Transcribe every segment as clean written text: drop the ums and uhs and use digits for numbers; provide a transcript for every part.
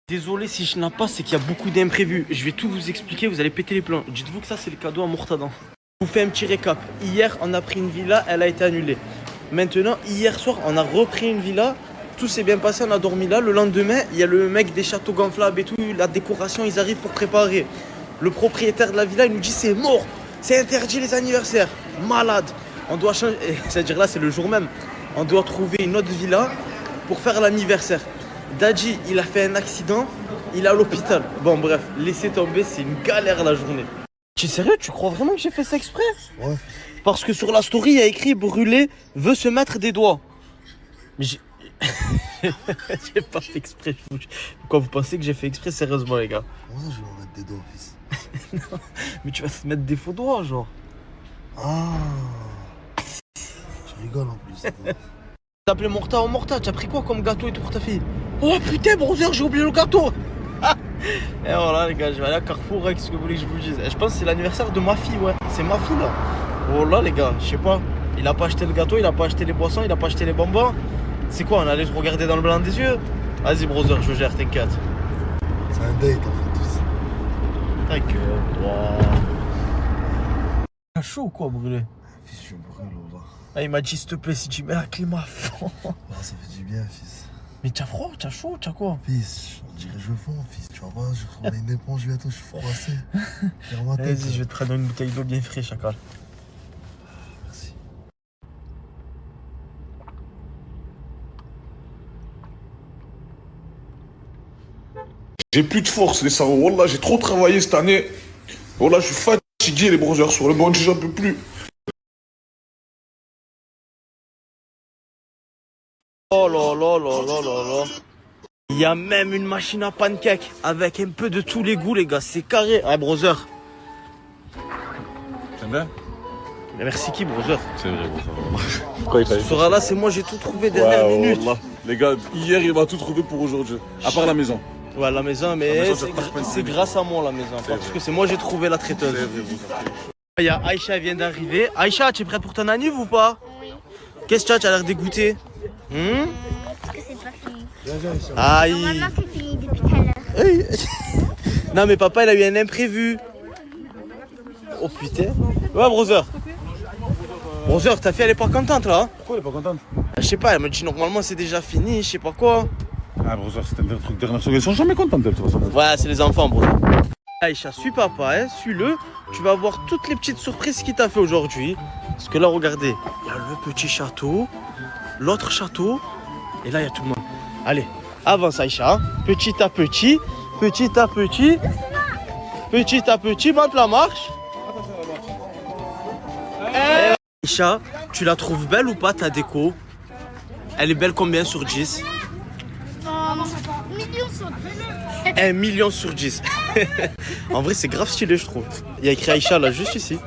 Désolé si je n'ai pas, c'est qu'il y a beaucoup d'imprévus. Je vais tout vous expliquer, vous allez péter les plombs. Dites-vous que ça, c'est le cadeau à Mourtadan. Je vous fais un petit récap. Hier, on a pris une villa, elle a été annulée. Maintenant, hier soir, on a repris une villa. Tout s'est bien passé, on a dormi là. Le lendemain, il y a le mec des châteaux gonflables et tout, la décoration, ils arrivent pour préparer. Le propriétaire de la villa, il nous dit c'est mort, c'est interdit les anniversaires. Malade. On doit changer, c'est-à-dire là, c'est le jour même. On doit trouver une autre villa pour faire l'anniversaire. Dadji, il a fait un accident, il est à l'hôpital. Bon, bref, laissez tomber, c'est une galère la journée. Tu es sérieux? Tu crois vraiment que j'ai fait ça exprès? Ouais. Parce que sur la story, il y a écrit Brûlé veut se mettre des doigts. Mais j'ai. J'ai pas fait exprès. Pourquoi vous pensez que j'ai fait exprès sérieusement, les gars? Comment ça, je vais en mettre des doigts, fils? Non, mais tu vas te mettre des faux doigts, genre. Ah. Tu rigoles en plus. T'as appelé Morta en Morta, tu as pris quoi comme gâteau et tout pour ta fille? Oh putain, brother, j'ai oublié le gâteau. Et voilà, les gars, je vais aller à Carrefour avec ce que vous voulez que je vous dise. Et je pense que c'est l'anniversaire de ma fille, ouais. C'est ma fille là. Oh là, les gars, je sais pas. Il a pas acheté le gâteau, il a pas acheté les boissons, il a pas acheté les bonbons. C'est quoi, on allait se regarder dans le blanc des yeux? Vas-y, brother, je gère, t'inquiète. C'est un date en fait, fils. Ta gueule, toi. T'as chaud ou quoi, Brûlé? Fils, je suis brûlé, là. Ah, il m'a dit, s'il te plaît, si tu mets la clim à fond. Ah, ça fait du bien, fils. Mais t'as froid, t'as chaud, t'as quoi? Fils, on dirait je fonds, fils. Tu vas voir, on a une éponge bientôt, je suis froissé. Regarde ma tête. Vas-y, je vais te prendre une bouteille d'eau bien fraîche, chacal. Merci. J'ai plus de force, les salauds. Wallah, j'ai trop travaillé cette année. Wallah, je suis fatigué, les brothers. Sur le banc, j'en peux plus. Oh là là là là là là. Il y a même une machine à pancake avec un peu de tous les goûts, les gars. C'est carré. Ouais, brother. T'aimes bien? Mais merci qui, brother? C'est vrai, brother. Quoi, il Ce soir-là, c'est moi, j'ai tout trouvé dernière minute. Wallah. Les gars, hier, il m'a tout trouvé pour aujourd'hui. À part la maison. Ouais, la maison, mais La maison, c'est grâce à moi, la maison. Parce que c'est moi, j'ai trouvé la traiteuse. Il y a Aïcha, elle vient d'arriver. Aïcha, tu es prête pour ton anniv ou pas? Oui. Qu'est-ce que tu as? Tu as l'air dégoûté. Parce que c'est pas fini. Aïe. Normalement, c'est fini depuis tout à l'heure. Non, mais papa, il a eu un imprévu. Oh putain. Ouais, brother. Brother, ta fille, elle est pas contente là? Pourquoi elle est pas contente? Je sais pas, elle me dit normalement c'est déjà fini, je sais pas quoi. Ah, brother, c'était un truc dernière seconde. Ils sont jamais contents d'elle, de toute façon. Ouais, c'est les enfants, brother. Aïcha, suis papa, hein, suis-le. Tu vas voir toutes les petites surprises qu'il t'a fait aujourd'hui. Parce que là, regardez, il y a le petit château, l'autre château, et là, il y a tout le monde. Allez, avance Aïcha, petit à petit, petit à petit, petit à petit, monte la marche. Aïcha, tu la trouves belle ou pas ta déco? Elle est belle combien sur 10? Million sur 1 million sur 10. En vrai, c'est grave stylé, je trouve. Il y a écrit Aïcha là, juste ici.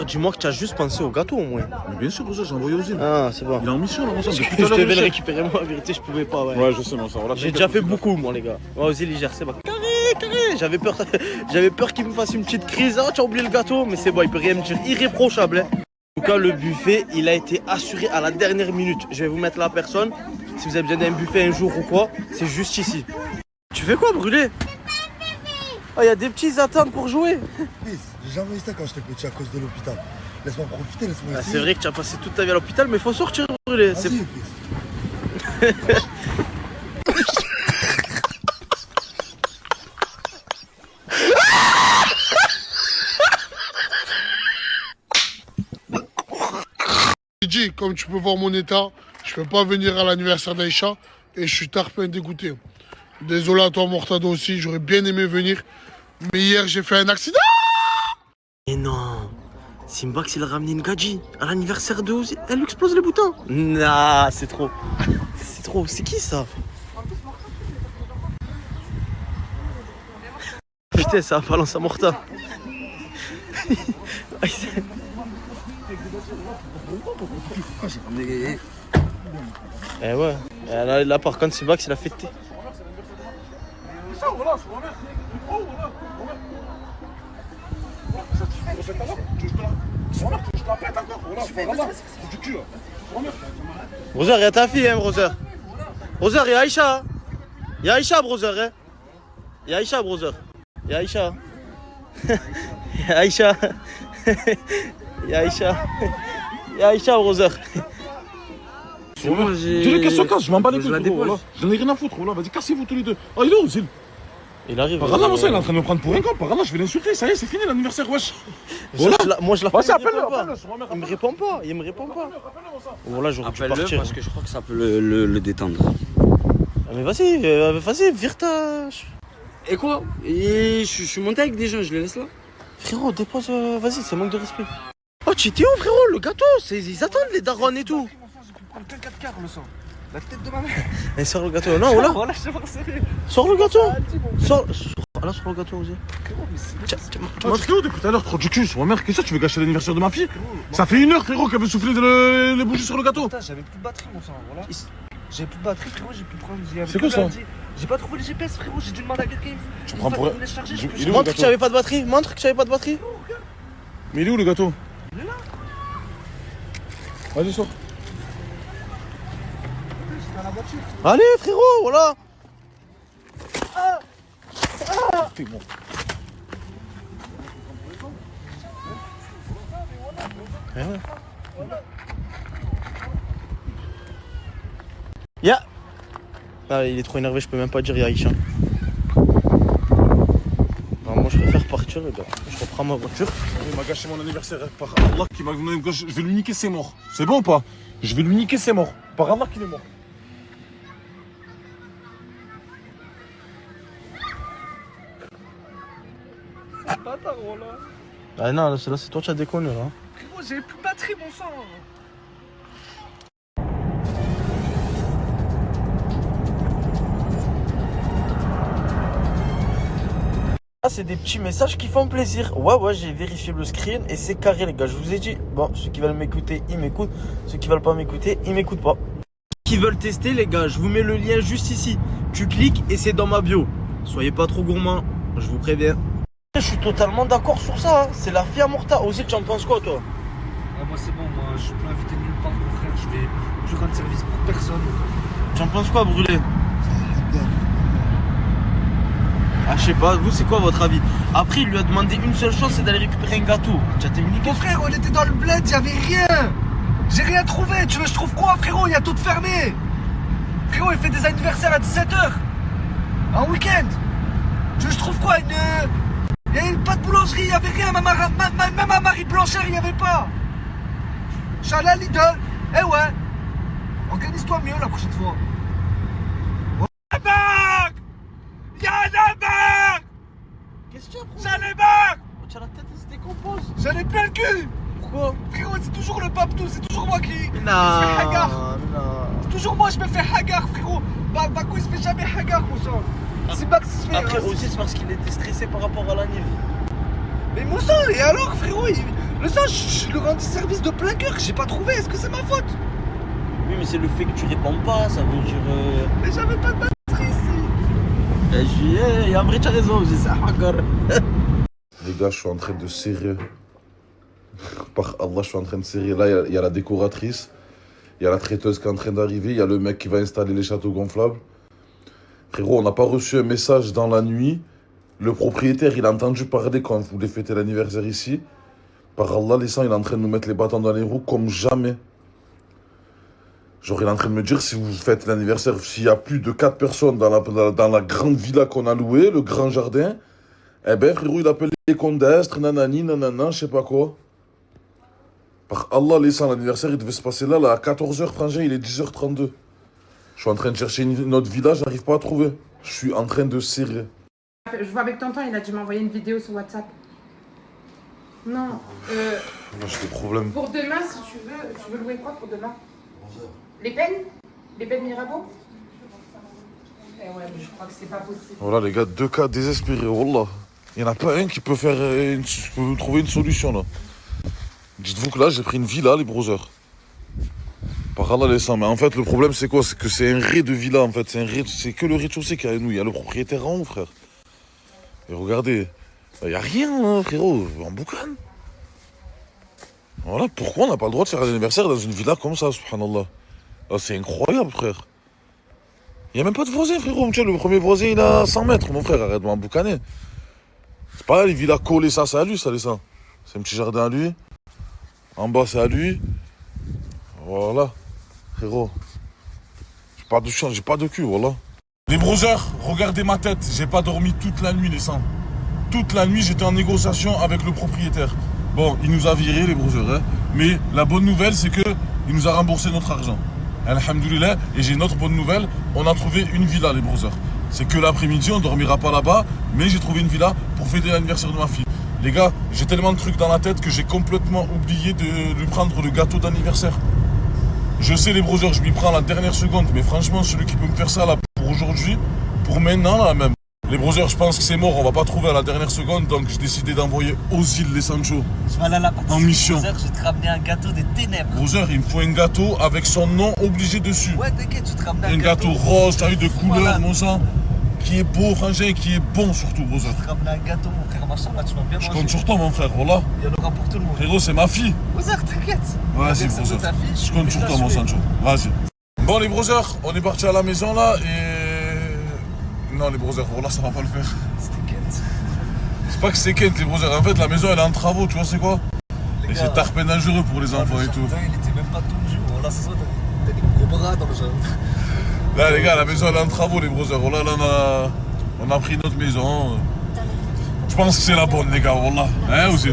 Dis-moi que tu as juste pensé au gâteau au moins. Mais bien sûr, brother, j'ai envoyé aux îles. Ah, c'est bon. Il est en mission, là, mon sang. Je devais le récupérer, moi, en vérité, je pouvais pas, ouais. Ouais, je sais, mon sang. Voilà, J'ai déjà fait beaucoup, moi, les gars. Ouais, aux îles, il gère, c'est bon. Carré. J'avais peur qu'il me fasse une petite crise. Ah, tu as oublié le gâteau, mais c'est bon, il peut rien me dire. Irréprochable, hein. En tout cas, le buffet, il a été assuré à la dernière minute. Je vais vous mettre la personne. Si vous avez besoin d'un buffet un jour ou quoi, c'est juste ici. Tu fais quoi, Brûlé? Oh, il y a des petits attentes pour jouer. Fils, j'ai jamais eu ça quand j'étais petit à cause de l'hôpital. Laisse-moi profiter, laisse-moi Ah, essayer. c'est vrai que tu as passé toute ta vie à l'hôpital, mais il faut sortir, Brûlé. Vas-y, fils. Dit, comme tu peux voir mon état, je peux pas venir à l'anniversaire d'Aïcha et je suis tarpin dégoûté. Désolé à toi Mortado aussi, j'aurais bien aimé venir, mais hier j'ai fait un accident. Mais non, Simbax il a ramené une gadji à l'anniversaire de Ozzy. Elle lui explose les boutons. Nah, c'est trop. C'est trop. C'est qui ça? Putain, ça balance à Morta. Eh ouais. Là par contre, Simbax il a fêté. Roser, il y a ta fille, hein, Roser. Roser, il y a Aïcha. Y'a Aïcha, brother, hein. Y'a Aïcha, brother. Y'a Aïcha. Y'a Aïcha. Y'a Aïcha. Y'a Aïcha, brother. Dis-le qu'elle se casse, je m'en bats les couilles, gros, voilà. J'en ai rien à foutre, voilà. Vas-y, cassez-vous tous les deux. Ah, il est où, Zil? Il arrive. Par Allah, il est en train de me prendre pour un gars. Par Allah, je vais l'insulter. Ça y est, c'est fini l'anniversaire, wesh. Voilà. Moi, je la Vas-y, il me répond pas. Il me répond pas. Voilà, j'aurais dû partir. Parce que je crois que ça peut le détendre. Mais vas-y, vire ta. Et quoi? Et je suis monté avec des gens, je les laisse là. Frérot, dépose. Vas-y, c'est manque de respect. Oh, tu étais où, frérot? Le gâteau, ils attendent les darons et tout. J'ai pu prendre que 4 quarts le sang. La tête de ma mère. Et sors le gâteau. Non, voilà. Voilà, je sais pas serré. Sors le gâteau. Sors le gâteau aussi. Tu m'as frérot depuis tout à l'heure, trop du cul. Ma mère, qu'est-ce que tu veux gâcher l'anniversaire de ma fille? Ça fait 1 heure, frérot, qu'elle veut souffler les bougies sur le gâteau. Putain, j'avais plus de batterie, mon sang. Voilà. J'avais plus de batterie, frérot, j'ai pu prendre. C'est quoi ça? J'ai pas trouvé le GPS, frérot, j'ai dû demander à quelqu'un. Tu me prends pour. Il est où le Montre que gâteau? tu avais pas de batterie. Montre que tu avais pas de batterie. Mais il est où le gâteau? Il est là. Vas-y, sors. J'étais à la voiture. Allez, frérot, voilà. T'es bon. Ya. Ah, il est trop énervé, je peux même pas dire Aïcha. Moi, je préfère partir, les gars. Je reprends ma voiture. Il m'a gâché mon anniversaire. Par Allah, qui m'a gâché. Je vais lui niquer, c'est mort. C'est bon ou pas? Je vais lui niquer, c'est mort. Par Allah, qu'il est mort. C'est bâtard, voilà. Ah non, là, c'est toi qui as déconné, là. Frérot, j'avais plus de batterie, mon sang. Ah, c'est des petits messages qui font plaisir. Ouais, j'ai vérifié le screen et c'est carré, les gars. Je vous ai dit, bon, ceux qui veulent m'écouter, ils m'écoutent. Ceux qui veulent pas m'écouter, ils m'écoutent pas. Qui veulent tester, les gars, je vous mets le lien juste ici. Tu cliques et c'est dans ma bio. Soyez pas trop gourmands, je vous préviens. Je suis totalement d'accord sur ça. Hein. C'est la Fiat Morta. Aussi, tu en penses quoi, toi? Ah, moi, c'est bon, moi, je suis plus invité nulle part, mon frère. Je vais plus rendre service pour personne. Tu en penses quoi, Brûlé? Ah, je sais pas, vous, c'est quoi votre avis? Après, il lui a demandé une seule chose, c'est d'aller récupérer un gâteau. Tu as terminé? Mon frère, on était dans le bled, y'avait rien. J'ai rien trouvé. Tu veux que je trouve quoi, frérot? Y a tout fermé. Frérot, il fait des anniversaires à 17h. Un week-end. Tu veux que je trouve quoi? Il y avait pas de boulangerie, y'avait rien. Même à Marie Blanchère, y avait pas. Je suis allé à Lidl. Eh ouais. Organise-toi mieux la prochaine fois. Y'a la barre. Qu'est-ce qu'il y a, frérot? J'ai les barres. Tu as la tête, elle se décompose. J'en ai plein le cul. Pourquoi? Frérot, c'est toujours le paptou, c'est toujours moi qui. Non, C'est toujours moi, je me fais hagar, frérot. Bakou, il se fait jamais hagar, mon sang. C'est Max qui se fait. Après, aussi, c'est parce qu'il était stressé par rapport à la Nive. Mais mon sang, et alors, frérot, le sang, je lui rendis service de plein cœur, j'ai pas trouvé, est-ce que c'est ma faute? Oui, mais c'est le fait que tu réponds pas, ça veut dire. Mais j'avais pas de batterie ici. Et après, tu as raison, c'est ça, encore. Les gars, je suis en train de serrer. Par Allah, je suis en train de serrer. Là, il y a la décoratrice. Il y a la traiteuse qui est en train d'arriver. Il y a le mec qui va installer les châteaux gonflables. Frérot, on n'a pas reçu un message dans la nuit. Le propriétaire, il a entendu parler quand on voulait fêter l'anniversaire ici. Par Allah, les sangs, il est en train de nous mettre les bâtons dans les roues comme jamais. Genre, il est en train de me dire, si vous faites l'anniversaire, s'il y a plus de 4 personnes dans la grande villa qu'on a louée, le grand jardin, eh ben, frérot, il appelle les condestres, nanani, nanana, je sais pas quoi. Par Allah, les sangs, l'anniversaire, il devait se passer là à 14h, frangin, il est 10h32. Je suis en train de chercher une autre villa, j'arrive pas à trouver. Je suis en train de serrer. Je vois avec tonton, il a dû m'envoyer une vidéo sur WhatsApp. Non. Là, j'ai des problèmes. Pour demain, si tu veux louer quoi pour demain? Les peines? Les peines Mirabeau? Eh ouais, mais je crois que c'est pas possible. Voilà, les gars, 2 cas désespérés, wallah. Il n'y en a pas un qui peut faire peut trouver une solution, là. Dites-vous que là, j'ai pris une villa, les brothers. Par Allah, les sangs. Mais en fait, le problème, c'est quoi? C'est que c'est un rez de villa, en fait. C'est que le rez-de-chaussée qu'il y a à nous. Il y a le propriétaire en haut, frère. Et regardez, il n'y a rien, hein, frérot, en boucan. Voilà, pourquoi on n'a pas le droit de faire un anniversaire dans une villa comme ça, subhanallah? Ah, c'est incroyable, frère. Il n'y a même pas de voisin, frérot. Tu sais, le premier voisin, il a 100 mètres, mon frère. Arrête de m'emboucaner. C'est pas les villas collées, ça, c'est à lui, ça, les ça. C'est un petit jardin à lui. En bas, c'est à lui. Voilà. Frérot. J'ai pas de chance, j'ai pas de cul, voilà. Les brothers, regardez ma tête. J'ai pas dormi toute la nuit, les sangs. Toute la nuit, j'étais en négociation avec le propriétaire. Bon, il nous a virés, les brothers. Hein. Mais la bonne nouvelle, c'est qu'il nous a remboursé notre argent. Alhamdoulilah. Et j'ai une autre bonne nouvelle. On a trouvé une villa, les brothers. C'est que l'après-midi, on dormira pas là-bas. Mais j'ai trouvé une villa pour fêter l'anniversaire de ma fille. Les gars, j'ai tellement de trucs dans la tête que j'ai complètement oublié de lui prendre le gâteau d'anniversaire. Je sais, les brothers, je m'y prends à la dernière seconde. Mais franchement, celui qui peut me faire ça là pour aujourd'hui, pour maintenant, là même. Les brothers, je pense que c'est mort, on va pas trouver à la dernière seconde, donc j'ai décidé d'envoyer aux îles les Sancho en mission. Je vais te ramener un gâteau des ténèbres. Brother, il me faut un gâteau avec son nom obligé dessus. Ouais, t'inquiète, je vais te ramener Un gâteau rose, t'as eu de couleur, Voilà. mon sang, qui est beau, frangin, qui est bon surtout, brother. Je vais te ramener un gâteau, mon frère, machin, là, tu vas bien Je manger. compte sur toi, mon frère, voilà. Il y en aura pour tout le monde. Frérot, c'est ma fille. Brother, t'inquiète. Vas-y, C'est brother. ta fille, Je compte sur toi, mon Sancho. Vas-y. Bon, les brothers, on est parti à la maison là et. Non, les brothers, voilà, ça va pas le faire. C'était Kent. C'est pas que c'est Kent, les brothers. En fait, la maison, elle est en travaux, tu vois, c'est quoi? Les Et gars, c'est tarpé dangereux pour les enfants et tout. Le jardin, il était même pas tondu. Là, c'est ça, t'as des gros bras dans le jardin. Là, les gars, la maison, elle est en travaux, les brothers. Voilà, là, on a pris notre maison. Je pense que c'est la bonne, les gars, voilà. Hein, aussi?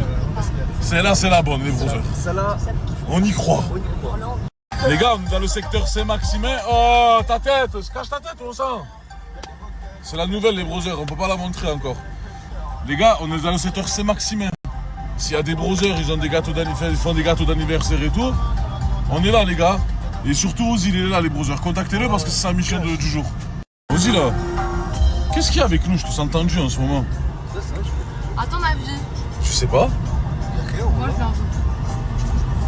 Celle-là, c'est la bonne, les brothers. Celle-là, On y croit. on y croit. Les gars, on est dans le secteur Saint-Maximin. Oh, ta tête, je cache ta tête, on sent. C'est la nouvelle, les brothers, on peut pas la montrer encore. Les gars, on est dans le secteur Saint-Maximin. S'il y a des brothers, ils ont des gâteaux ils font des gâteaux d'anniversaire et tout. On est là, les gars. Et surtout, Ozzy, il est là, les brothers. Contactez-le parce que c'est sa mission du jour. Ozzy, là, qu'est-ce qu'il y a avec nous? Je te sens tendu en ce moment. À ton avis? Tu sais pas? Moi je viens.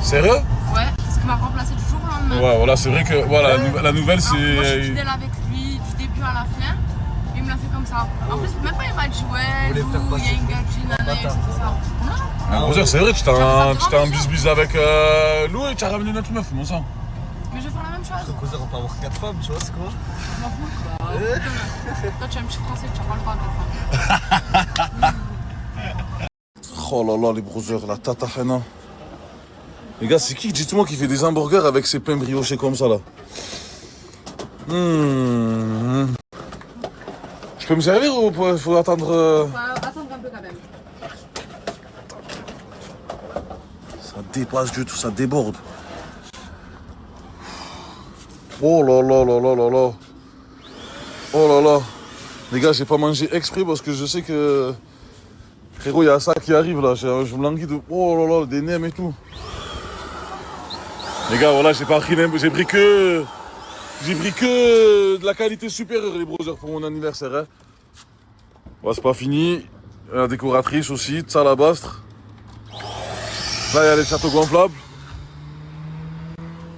Sérieux? Ouais, parce qu'il m'a remplacé du jour au lendemain. Ouais, voilà, c'est vrai que voilà, la nouvelle, Alors, moi je suis c'est. fidèle avec lui du début à la fin. Et il me l'a fait comme ça. En plus, même pas il m'a dit ouais, Lou, il y a une gadji, nana, et tout ça. Non. Ah, brothers, c'est vrai que tu t'es en bis-bis avec Lou et tu as ramené notre meuf, mon sang. Mais je vais faire la même chose. Causer, on peut avoir 4 femmes, tu vois, c'est quoi? Je m'en fous. Toi tu es un petit français, tu parles pas à ta femme. Oh là là, les brothers, la tata henna. Les gars, c'est qui, dites-moi, qui fait des hamburgers avec ses pains briochés comme ça, là? Je peux me servir ou faut attendre Attends un peu quand même. Ça dépasse du tout, ça déborde. Oh là là là là là là. Oh là là. Les gars, j'ai pas mangé exprès parce que je sais que... Frérot, il y a ça qui arrive là, je me languis de... Oh là là, des nems et tout. Les gars, voilà, j'ai pris que de la qualité supérieure, les brothers, pour mon anniversaire. Hein. Ouais, c'est pas fini. La décoratrice aussi, Tsalabastre. Là, il y a les châteaux gonflables.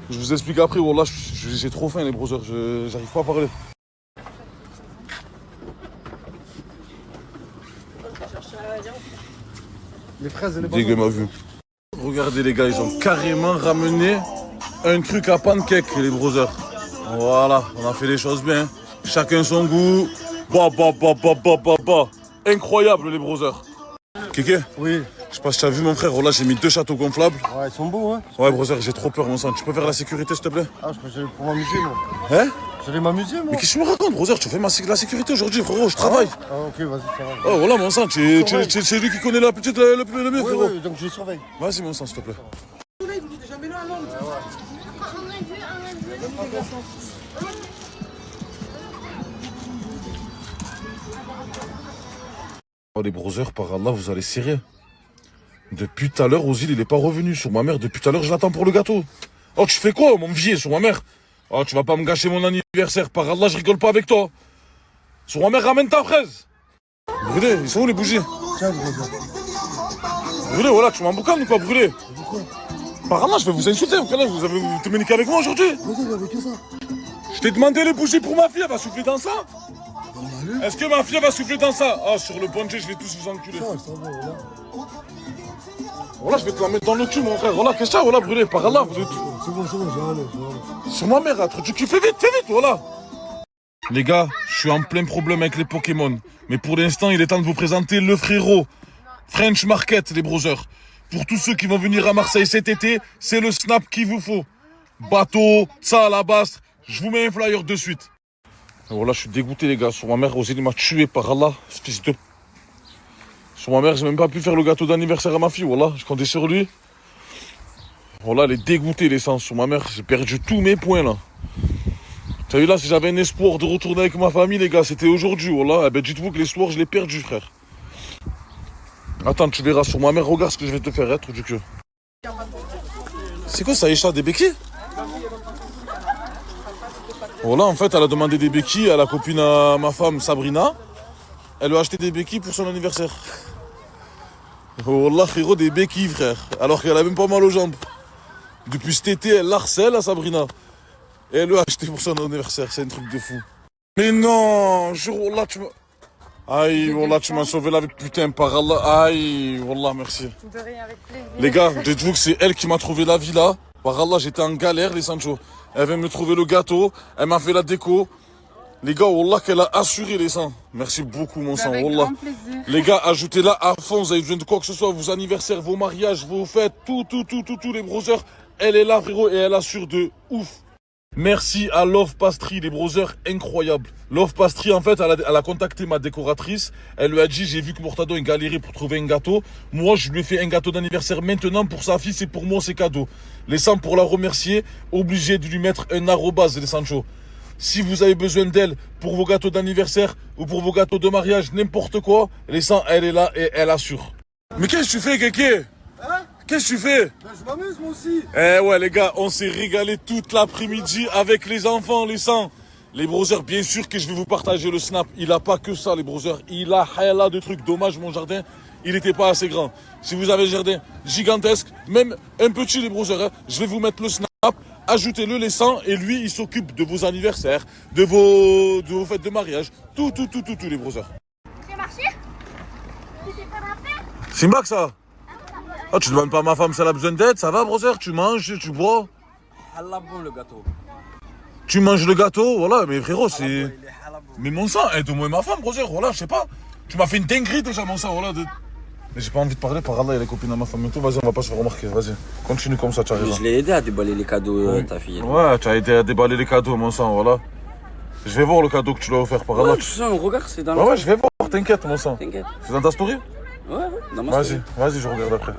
Je vous explique après, voilà, j'ai trop faim, les brothers, j'arrive pas à parler. Les fraises et les Dégueu m'a vu. Regardez les gars, ils ont carrément ramené un truc à pancake, les brothers. Voilà, on a fait les choses bien. Chacun son goût. Bah. Incroyable les brothers. Kéké? Oui. Je sais pas si tu as vu mon frère, là j'ai mis 2 châteaux gonflables. Ouais, ils sont beaux, hein. Ouais brother, j'ai trop peur mon sang. Tu peux faire la sécurité s'il te plaît? Ah, je crois que j'allais pour m'amuser, moi. Hein? J'allais m'amuser, moi. Mais qu'est-ce que tu me racontes brother? Tu fais la sécurité aujourd'hui frérot, je travaille. Ah, ok, vas-y, ça va. Oh voilà mon sang, c'est lui qui connaît la petite le mieux Oui, frérot. oui, donc je surveille. Vas-y mon sang s'il te plaît. Oh les brothers, par Allah, vous allez serrer. Depuis tout à l'heure, Ozil, il est pas revenu sur ma mère. Depuis tout à l'heure, je l'attends pour le gâteau. Oh, tu fais quoi, mon vieil, sur ma mère? Oh, tu vas pas me gâcher mon anniversaire. Par Allah, je rigole pas avec toi. Sur ma mère, ramène ta fraise. Brûlé, ils sont où les bougies? Tiens, brother. Brûlé, voilà, tu m'emboucanes ou quoi, brûlé? Par Allah, je vais vous insulter. Vous te méniquez avec moi aujourd'hui? Brother, il y avait que ça. Je t'ai demandé les bougies pour ma fille, elle va souffler dans ça? Est-ce que ma fille va souffler dans ça? Ah, sur le ponché, je vais tous vous enculer. Ça va, voilà. Voilà, je vais te la mettre dans le cul, mon frère. Voilà, qu'est-ce que ça? Voilà, brûlé, par Allah. C'est bon, je vais aller. Sur ma mère, tu fais vite, voilà. Les gars, je suis en plein problème avec les Pokémon. Mais pour l'instant, il est temps de vous présenter le frérot. French Market, les brothers. Pour tous ceux qui vont venir à Marseille cet été, c'est le snap qu'il vous faut. Bateau, ça à la basse, je vous mets un flyer de suite. Voilà, je suis dégoûté les gars. Sur ma mère, Ozil m'a tué par Allah, ce fils de... Sur ma mère, j'ai même pas pu faire le gâteau d'anniversaire à ma fille, voilà, je comptais sur lui. Voilà, elle est dégoûtée l'essence. Sur ma mère, j'ai perdu tous mes points là. T'as vu là, si j'avais un espoir de retourner avec ma famille, les gars, c'était aujourd'hui, voilà. Eh ben, dites-vous que l'espoir, je l'ai perdu, frère. Attends, tu verras sur ma mère, regarde ce que je vais te faire, être du cul. C'est quoi ça, Aïcha, des béquilles? Voilà, en fait, elle a demandé des béquilles à la copine à ma femme, Sabrina. Elle lui a acheté des béquilles pour son anniversaire. Wallah, frérot, des béquilles, frère. Alors qu'elle a même pas mal aux jambes. Depuis cet été, elle harcèle à Sabrina. Et elle lui a acheté pour son anniversaire, c'est un truc de fou. Mais non, jure, Wallah, tu m'as... Aïe, Wallah, tu m'as sauvé la vie, putain, par Allah. Aïe, Wallah, merci. De rien, avec plaisir. Les gars, dites-vous que c'est elle qui m'a trouvé la vie là. Par Allah, j'étais en galère, les Sancho. Elle vient me trouver le gâteau, elle m'a fait la déco. Les gars, Wallah, qu'elle a assuré les sangs. Merci beaucoup, mon sang, Wallah. Les gars, ajoutez-la à fond, vous avez besoin de quoi que ce soit, vos anniversaires, vos mariages, vos fêtes, tous les brothers. Elle est là, frérot, et elle assure de ouf. Merci à Love Pastry, les brothers, incroyable. Love Pastry, en fait, elle a contacté ma décoratrice. Elle lui a dit, j'ai vu que Mortado galérait pour trouver un gâteau. Moi, je lui ai fait un gâteau d'anniversaire maintenant pour sa fille, c'est pour moi, c'est cadeau. Les sangs, pour la remercier, obligé de lui mettre un arrobase, les Sancho. Si vous avez besoin d'elle pour vos gâteaux d'anniversaire ou pour vos gâteaux de mariage, n'importe quoi, les sangs, elle est là et elle assure. Mais qu'est-ce que tu fais, Kéké? Qu'est-ce que tu fais? Ben, je m'amuse moi aussi. Eh ouais les gars, on s'est régalé toute l'après-midi avec les enfants, les sangs. Les brothers, bien sûr que je vais vous partager le snap. Il a pas que ça les brothers, il a là de trucs. Dommage mon jardin, il n'était pas assez grand. Si vous avez un jardin gigantesque, même un petit les brothers, hein, je vais vous mettre le snap. Ajoutez-le les sangs et lui il s'occupe de vos anniversaires, de vos fêtes de mariage. Tout les brothers. Tu vas marcher? C'était pas la peine? C'est Max ça. Ah, tu demandes pas à ma femme si elle a besoin d'aide, ça va, brother? Tu manges, tu bois? Allah bon le gâteau. Tu manges le gâteau, voilà, mais frérot, c'est... Mais mon sang, aide-moi ma femme, brother, voilà, je sais pas. Tu m'as fait une dinguerie déjà, mon sang, voilà. Mais j'ai pas envie de parler, par Allah, il y a les copines à ma femme et tout, vas-y, on va pas se faire remarquer, vas-y. Continue comme ça, tu arrives. Je l'ai aidé à déballer les cadeaux, ta fille. Ouais, tu as aidé à déballer les cadeaux, mon sang, voilà. Je vais voir le cadeau que tu lui as offert, par Allah. Ouais, tu sens, regarde, c'est dans Ouais, ouais, je vais voir, t'inquiète, mon sang. T'inquiète. C'est dans ta story? Ouais, dans ma story. Vas-y, je regarde après.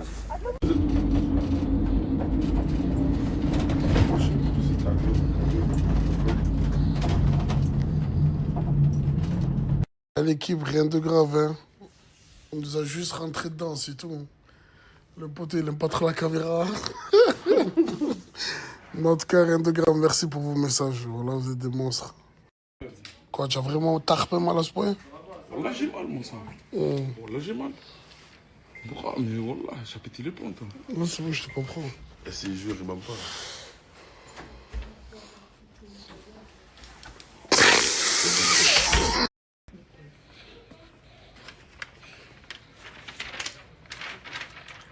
L'équipe, rien de grave, hein. On nous a juste rentré dedans, c'est tout. Le pote, il aime pas trop la caméra. Mais en tout cas, rien de grave. Merci pour vos messages. Voilà, vous êtes des monstres. Quoi, tu as vraiment tarpé mal à ce point? Wallah, j'ai mal, mon sang. Wallah, j'ai mal. Mais Wallah, j'ai pété les ponts, toi. Non, c'est bon, je te comprends. Et c'est jure, il m'aime pas.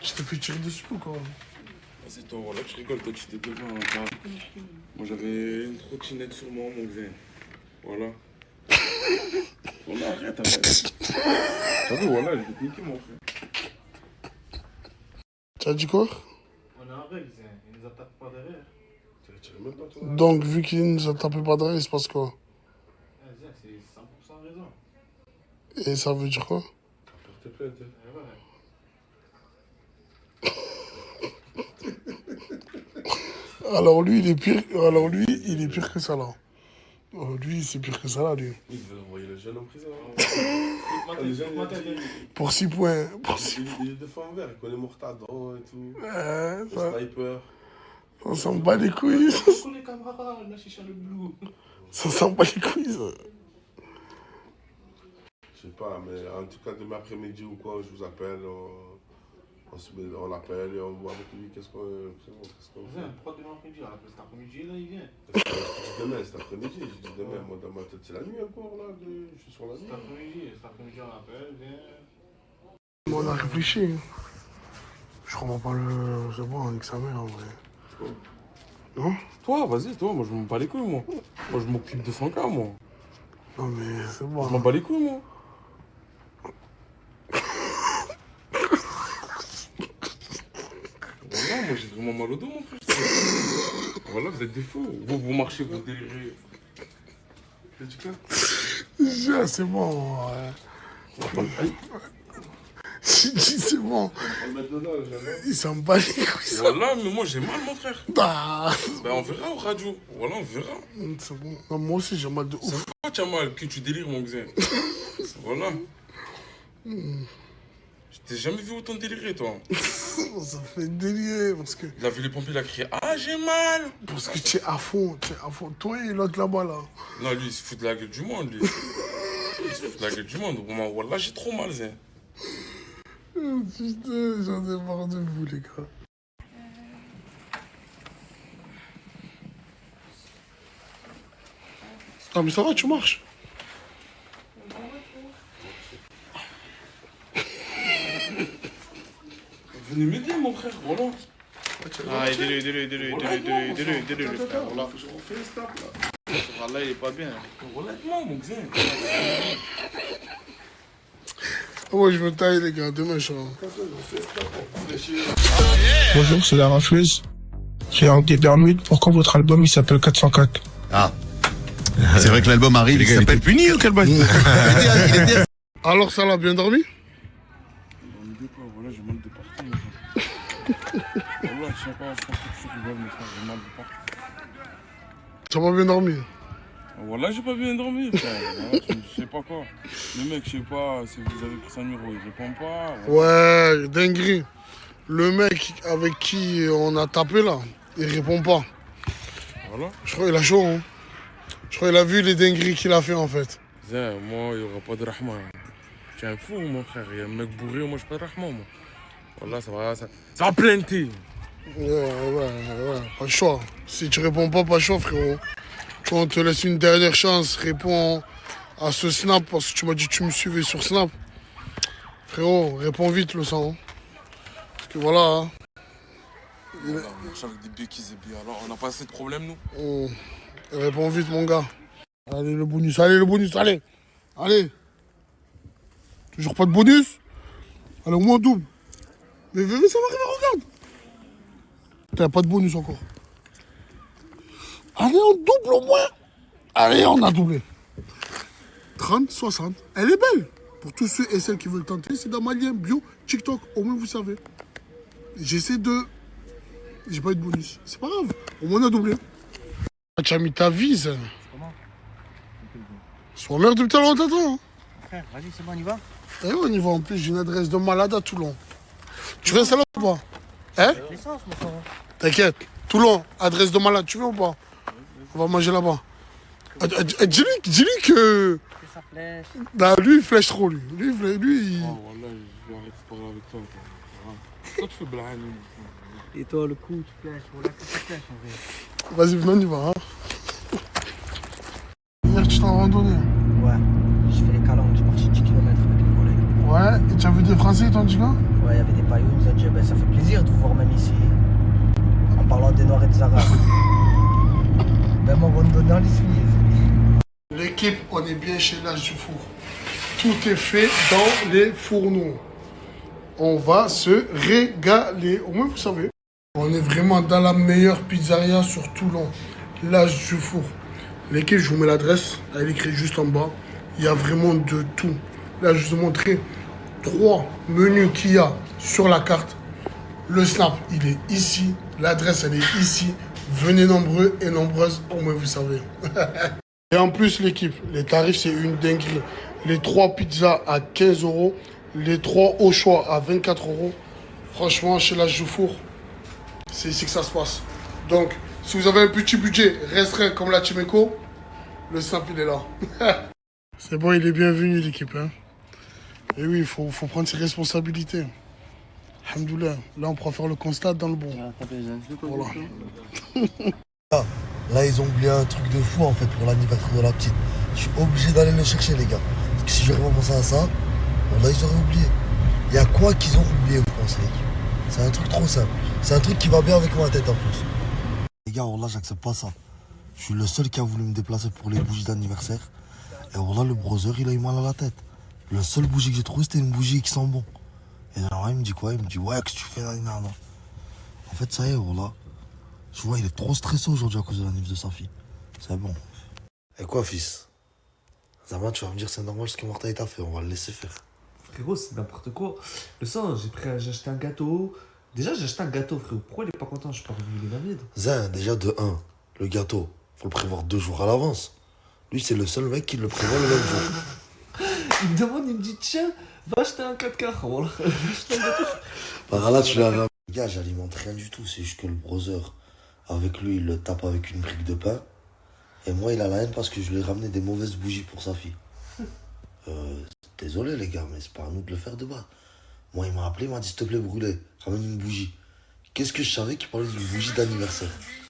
Je t'ai fait tirer dessus ou quoi? Vas-y, toi, voilà, tu rigoles, toi, tu t'es devant. Moi, j'avais une trottinette sur moi, mon gars. Voilà. Voilà, arrête. T'as vu, voilà, je vais te niquer, mon frère. Tu as dit quoi? On est en règle, il nous attaque pas derrière. Même pas, toi. Donc, vu qu'il nous a tapé pas derrière, il se passe quoi? C'est 100% raison. Et ça veut dire quoi? Porte plainte. Alors lui, il est pire. Alors lui, il est pire que ça là. Lui, c'est pire que ça là, lui. Il veut envoyer le jeune en prison. Pour 6 points. Pour 6 points. Il est de fond vert, il connaît Mortadon et tout. Ça, Le sniper. on s'en bat les couilles. On est camarades, la chicha le blue. Ça s'en bat les couilles, ça. Je sais pas, mais en tout cas, demain après-midi ou quoi, je vous appelle. On l'appelle et on voit avec lui qu'est-ce qu'on fait. Pourquoi demain après-midi? Cet après-midi, là, il vient. Demain, cet après-midi, je dis demain, moi dans ma tête, c'est la nuit encore là, je suis sur la nuit. Cet après-midi, on l'appelle, viens. On a réfléchi. Je comprends pas le. C'est bon, avec sa mère en vrai. Non? Toi, vas-y, toi, moi je m'en bats les couilles, moi. Moi je m'occupe de son cas, moi. Non mais c'est bon. Je m'en bats les couilles, moi. Voilà, moi j'ai vraiment mal au dos, mon frère. Voilà, vous êtes des fous. Vous marchez, vous délirez. T'as dit quoi? C'est bon. C'est bon. Il s'en bat les couilles. Voilà, mais moi j'ai mal, mon frère. Ah. Ben on verra au radio. Voilà, on verra. C'est bon. Non, moi aussi j'ai mal de ouf. C'est pas tu as mal, que tu délires, mon cousin. Voilà. Je t'ai jamais vu autant délirer, toi. Ça fait délirer parce que. Il a vu les pompiers, il a crié ah, j'ai mal. Parce que tu es à fond, Toi et l'autre là-bas là. Non, lui, il se fout de la gueule du monde, lui. Il se fout de la gueule du monde. Moi, voilà, j'ai trop mal, Zé. Putain, j'en ai marre de vous, les gars. Ah, mais ça va, tu marches. Venez m'aider, mon frère, voilà. Ah, aidez-le, frère, voilà. Là, il est pas bien. Relativement, mon cousin. Moi, je me taille, les gars. Demain, je serai. Bonjour, c'est la rafleuse. J'ai un Gebernuit. Pourquoi votre album il s'appelle 404? Ah. C'est vrai que l'album arrive, il s'appelle Puni ou quel bail? Alors, ça l'a bien dormi? Voilà, j'ai mal de partout, mon frère. Voilà, je sais pas, je pense que tu rigoles, mon frère, j'ai mal de partout. Tu n'as pas bien dormi? Voilà, j'ai pas bien dormi, frère. Voilà, je sais pas quoi. Le mec, je sais pas, si vous avez pris son numéro, il répond pas. Ouais, dinguerie. Le mec avec qui on a tapé là, il répond pas. Voilà. Je crois qu'il a chaud, hein. Je crois qu'il a vu les dingueries qu'il a fait en fait. Zé, moi, il n'y aura pas de rahma. Tu es un fou, mon frère. Il y a un mec bourré, moi, je suis pas de rahma, moi. Voilà, ça va plainter. Ouais, pas le choix. Si tu réponds pas le choix, frérot. Tu vois, on te laisse une dernière chance, réponds à ce snap parce que tu m'as dit que tu me suivais sur Snap. Frérot, réponds vite le sang. Hein. Parce que voilà. Hein. Voilà, on marche avec des béquilles et puis alors, on n'a pas assez de problèmes, nous. Réponds vite, mon gars. Allez, le bonus, allez. Allez. Toujours pas de bonus? Allez, au moins double. Mais ça va arriver, regarde. T'as pas de bonus encore. Allez, on double au moins. Allez, on a doublé. 30, 60. Elle est belle. Pour tous ceux et celles qui veulent tenter, c'est dans ma lien bio TikTok. Au moins, vous savez. J'essaie de... J'ai pas eu de bonus. C'est pas grave. Au moins, on a doublé. Tu as mis ta vise. Comment? Sois merde depuis tout à l'heure, t'attends. Frère, vas-y, c'est bon, on y va? Eh, on y va. En plus, j'ai une adresse de malade à Toulon. Tu restes là ou pas? Hein? L'essence, mon frère. T'inquiète. Toulon, adresse de malade, tu veux ou pas? On va manger là-bas. Dis-lui que... C'est sa flèche. Bah, lui, il flèche trop, lui. Lui, il... Oh, voilà, je vais arrêter de parler avec toi. Toi, tu fais blague. Et toi, le coup, tu flèches. Voilà que tu flèches, en vrai. Vas-y, venez, on y va. Hein. Hier, tu t'es en randonnée. Ouais, je fais les calanques, j'ai marché 10 km avec les collègues. Ouais, et tu as vu des Français, ils t'ont dit quoi? Ouais, il y avait des paillots, ils nous ont dit, ben, ça fait plaisir de vous voir même ici. En parlant des Noirs et des Arabes. Même en randonnant, les Suisses. L'équipe, on est bien chez l'âge du four. Tout est fait dans les fourneaux. On va se régaler. Au moins, vous savez. On est vraiment dans la meilleure pizzeria sur Toulon. L'âge du four. L'équipe, je vous mets l'adresse. Elle est écrite juste en bas. Il y a vraiment de tout. Là, je vous ai montré 3 menus qu'il y a sur la carte. Le snap, il est ici. L'adresse, elle est ici. Venez nombreux et nombreuses. Au moins, vous savez. Et en plus, l'équipe, les tarifs, c'est une dinguerie. Les 3 pizzas à 15 €. Les 3 au choix à 24 €. Franchement, chez l'âge du four, c'est ici que ça se passe. Donc, si vous avez un petit budget restreint comme la Chimeco, le snap, il est là. C'est bon, il est bienvenu, l'équipe. Hein. Et oui, il faut prendre ses responsabilités. Alhamdoulilah. Là, on pourra faire le constat dans le bon. Voilà. Là, ils ont oublié un truc de fou en fait pour l'anniversaire de la petite. Je suis obligé d'aller le chercher, les gars. Parce que si j'aurais pas pensé à ça, là, ils auraient oublié. Il y a quoi qu'ils ont oublié, vous pensez? C'est un truc trop simple. C'est un truc qui va bien avec ma tête en plus. Les gars, là, j'accepte pas ça. Je suis le seul qui a voulu me déplacer pour les bougies d'anniversaire. Et voilà, le brother, il a eu mal à la tête. La seule bougie que j'ai trouvée, c'était une bougie qui sent bon. Et alors, il me dit quoi? Il me dit, ouais, qu'est-ce que tu fais là? Non. En fait, ça y est, voilà. Je vois, il est trop stressé aujourd'hui à cause de la nif de sa fille. C'est bon. Et quoi, fils? Zaman, tu vas me dire, c'est normal ce que Martha t'a fait, on va le laisser faire. Frérot, c'est n'importe quoi. Le sang, j'ai acheté un gâteau. Déjà, j'ai acheté un gâteau, frérot. Pourquoi il est pas content? Je suis pas revenu les vide. Zin, déjà de 1, le gâteau, faut le prévoir 2 jours à l'avance. Lui, c'est le seul mec qui le prévoit le même jour. Il me demande, il me dit, tiens, va acheter un 4K. Voilà. Va acheter un gâteau. Par là, tu l'as ramené. Les gars, j'alimente rien du tout, c'est juste que le brother, avec lui, il le tape avec une brique de pain. Et moi, il a la haine parce que je lui ai ramené des mauvaises bougies pour sa fille. Désolé, les gars, mais c'est pas à nous de le faire de bas. Moi, il m'a appelé, il m'a dit, s'il te plaît, brûlez, ramène une bougie. Qu'est-ce que je savais qu'il parlait d'une bougie d'anniversaire?